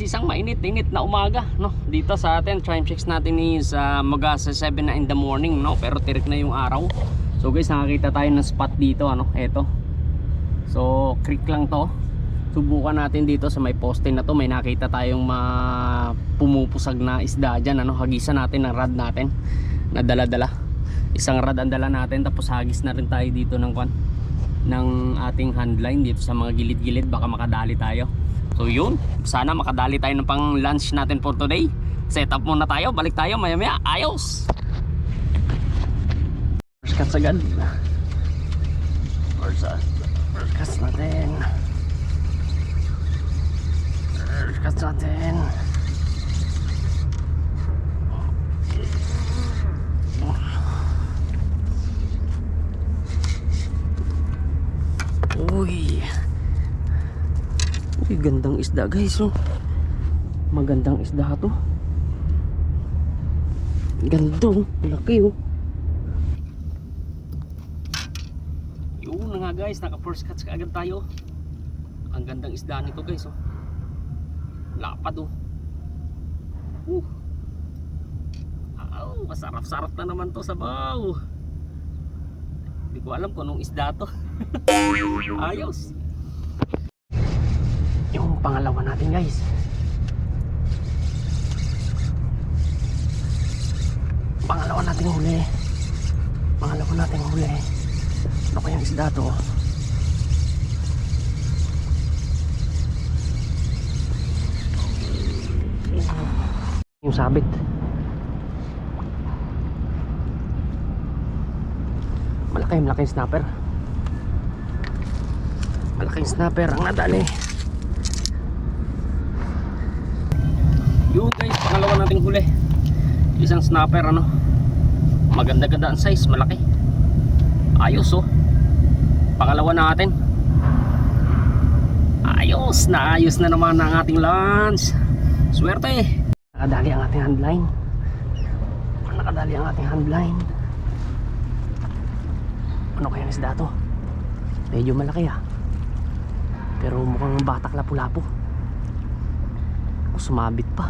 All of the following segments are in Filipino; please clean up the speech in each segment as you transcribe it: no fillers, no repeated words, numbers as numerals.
isang mainit-init na umaga, no? Dito sa atin, time checks natin is maga sa 7 na in the morning, no? Pero tirik na yung araw. So guys, nakakita tayo ng spot dito, ano? Eto. So, creek lang to. Subukan natin dito sa may poste na to. May nakita tayong pumupusag na isda dyan, ano? Hagisan natin ng rod natin na dala-dala. Isang rod ang dala natin, tapos hagis na rin tayo dito ng ating handline dito sa mga gilid-gilid, baka makadali tayo. So yun, sana makadali tayo ng pang lunch natin for today. Set up muna tayo, balik tayo maya maya. Ayos! First cuts agad. First cuts natin. First cuts natin. Uy, gandang isda guys, oh. Magandang isda to. Ganda, laki oh. Yun na nga guys, naka first cuts kaagad tayo. Ang gandang isda nito guys, oh. Lapad oh. Masarap-sarap na naman to sa baw. Hindi ko alam kung anong isda to. Ayos. Yung pangalawa natin guys. Pangalawa nating huli. Ano kayang isda to? Yung sabit. Malaking snapper. Malaking snapper ang nadali. Yun guys, pangalawa nating huli. Isang snapper, ano. Maganda-ganda ang size, malaki. Ayos oh. Pangalawa natin. Ayos na naman ang ating lunch. Swerte. Nakadali ang ating handline. Ano kayang isda to? Medyo malaki ah. Pero mukhang batak lapu-lapu. O sumabit pa.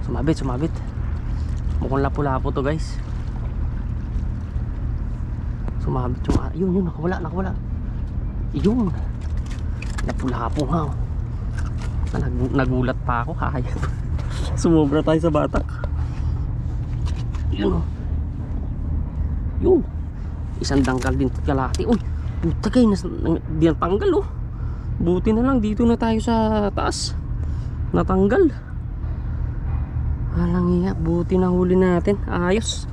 Sumabit. Mukhang lapu-lapu to guys. Sumabit yung yun, nakawala. Yun. Lapu-lapu nga. Nagulat pa ako. Hayop. Sumobra tayo sa batak. Yun. Isang dangkal din kalahati. Uy, puta kayo, di natanggal oh. Buti na lang dito na tayo sa taas. Natanggal. Alang iya, buti na huli natin. Ayos.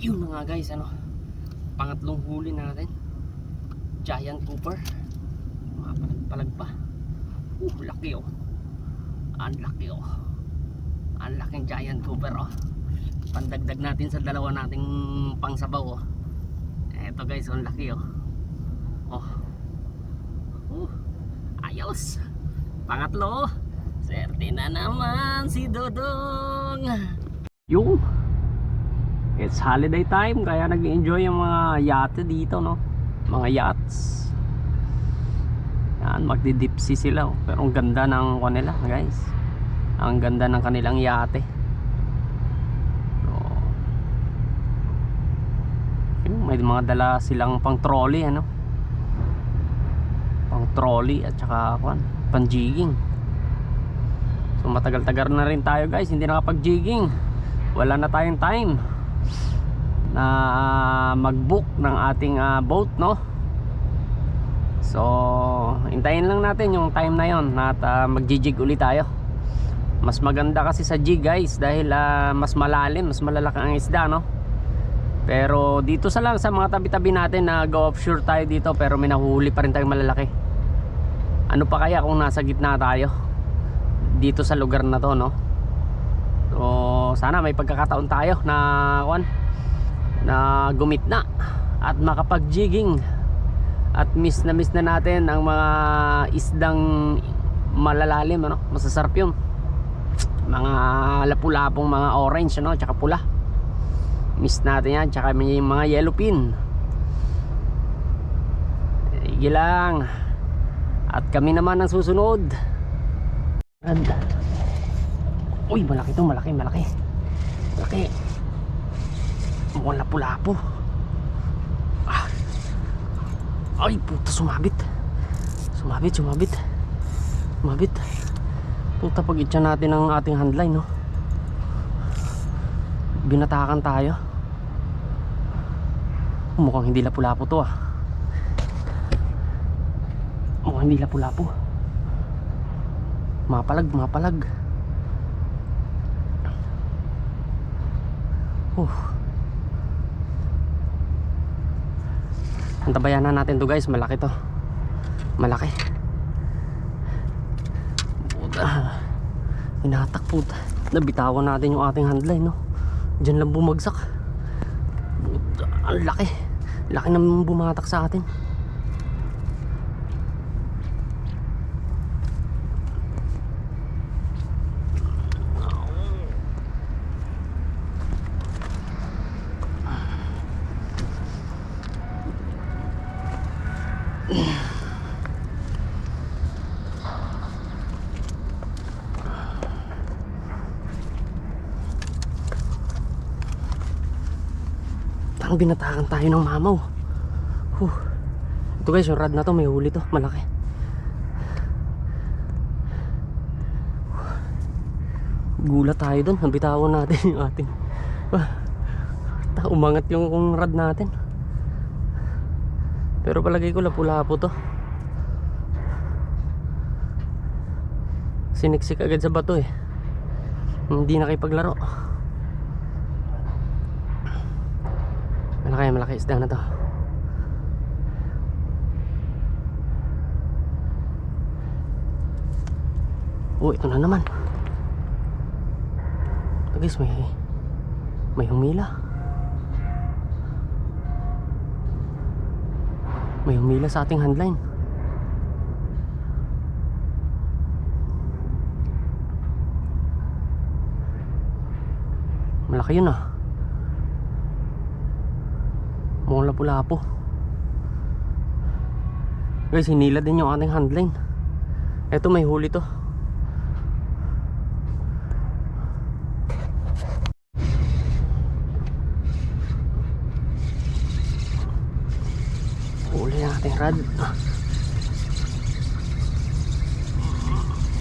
Yun na nga guys, ano. Pangatlong huli natin. Giant grouper. Palag pa. Laki oh. Ang laking giant grouper oh. Pandagdag natin sa dalawa nating pangsabaw oh. Eto guys, ang laki oh. Ayos. Pangatlo. Swerte na naman si Dodong. Yung it's holiday time, kaya nag-enjoy yung mga yate dito, no? Mga yachts. Yan, magdi-dipsy sila oh. Pero ang ganda ng kanila guys. Ang ganda ng kanilang yate. May mga dala silang pang trolley, ano? Pang trolley at saka pang jigging. So matagal-tagal na rin tayo guys, hindi nakapag-jigging. Wala na tayong time na mag-book ng ating boat, no? So hintayin lang natin yung time na yon at mag-jig ulit tayo. Mas maganda kasi sa jig guys dahil mas malalim, mas malalaki ang isda, no? Pero dito sa mga tabi-tabi natin na go offshore tayo dito, pero may nahuli pa rin tayong malalaki. Ano pa kaya kung nasa gitna tayo dito sa lugar na to, no? So sana may pagkakataon tayo na gumitna at makapag-jigging. At miss na natin ang mga isdang malalalim, ano? Masasarap yun. Mga lapu-lapong mga orange, ano? Tsaka pula. Miss natin yan. Tsaka may mga yellowfin. Sige lang. At kami naman ang susunod. Uy, malaki to, malaki. Malaki. Mukhang lapu-lapu. Ay, puta, sumabit. Puta, pag-itcha natin ang ating handline, no? Binatakan tayo. Mukhang hindi lapu-lapu to, mukhang hindi lapu-lapu. Mapalag. Antabayan na natin to, guys. Malaki to. Malaki. Puta. Hinatak, puta. Nabitawan natin yung ating handline, no? Diyan lang bumagsak. Puta. Ang laki. Laki naman bumatak sa atin. Ang binatakan tayo ng mamaw. Ito guys, yung rod na to, may huli to, malaki. Gulat tayo dun, nabitawan natin yung ating umangat yung rod natin. Pero palagay ko lapu-lapu to. Siniksik agad sa bato eh. Hindi nakipaglaro. Malaki isda na to. Ito na naman. Ito guys, may humila. May humila sa ating handline. Malaki yun ah. Mukhang lapu-lapu. Guys, hinila din yung ating handline. Eto, may huli to. Huli yung ating rod.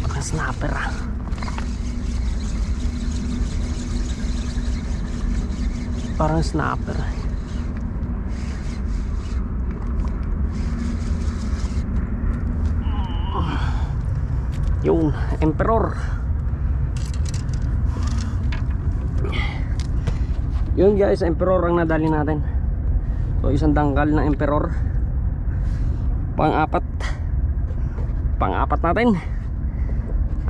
Parang snapper ah. Parang snapper. Yung Emperor. Yun guys, Emperor ang nadali natin. So isang dangkal na Emperor. Pang-apat natin.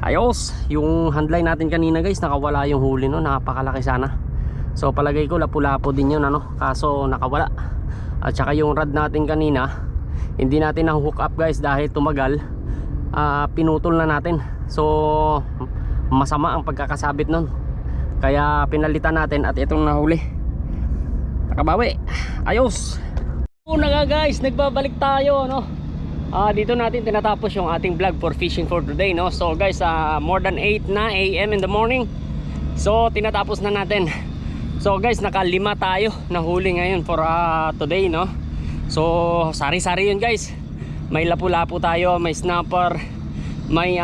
Ayos. Yung handline natin kanina guys, nakawala yung huli, no? Napakalaki sana. So palagay ko lapu-lapu din yun, ano? Kaso nakawala. At saka yung rod natin kanina, hindi natin na-hook up guys dahil tumagal. Pinutol na natin. So masama ang pagkakasabit nun. Kaya pinalitan natin at itong nahuli. Nakabawi. Ayos. Una nga guys, nagbabalik tayo, no? Dito natin tinatapos yung ating vlog for fishing for today, no? So guys, more than 8 na AM in the morning. So tinatapos na natin. So guys, naka-5 tayo nahuli ngayon for today, no? So sari-sari yun guys. May lapu-lapu tayo, may snapper, may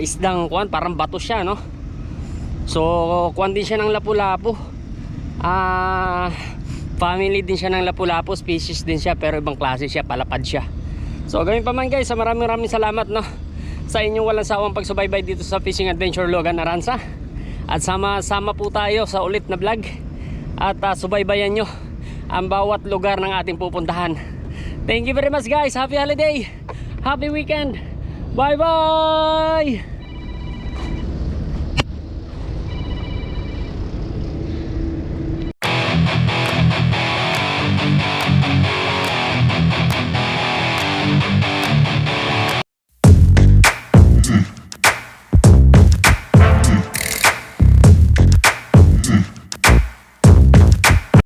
isdang kuwan, parang bato siya, no? So kuwan din siya ng lapu-lapu. Family din siya ng lapu-lapu, species din siya, pero ibang klase siya, palapad siya. So gawin pa man guys, maraming salamat, no, sa inyong walang sawang pagsubaybay dito sa Fishing Adventure Logan Aranza. At sama-sama po tayo sa ulit na vlog. At subaybayan nyo ang bawat lugar ng ating pupuntahan. Thank you very much guys. Happy holiday. Happy weekend. Bye bye.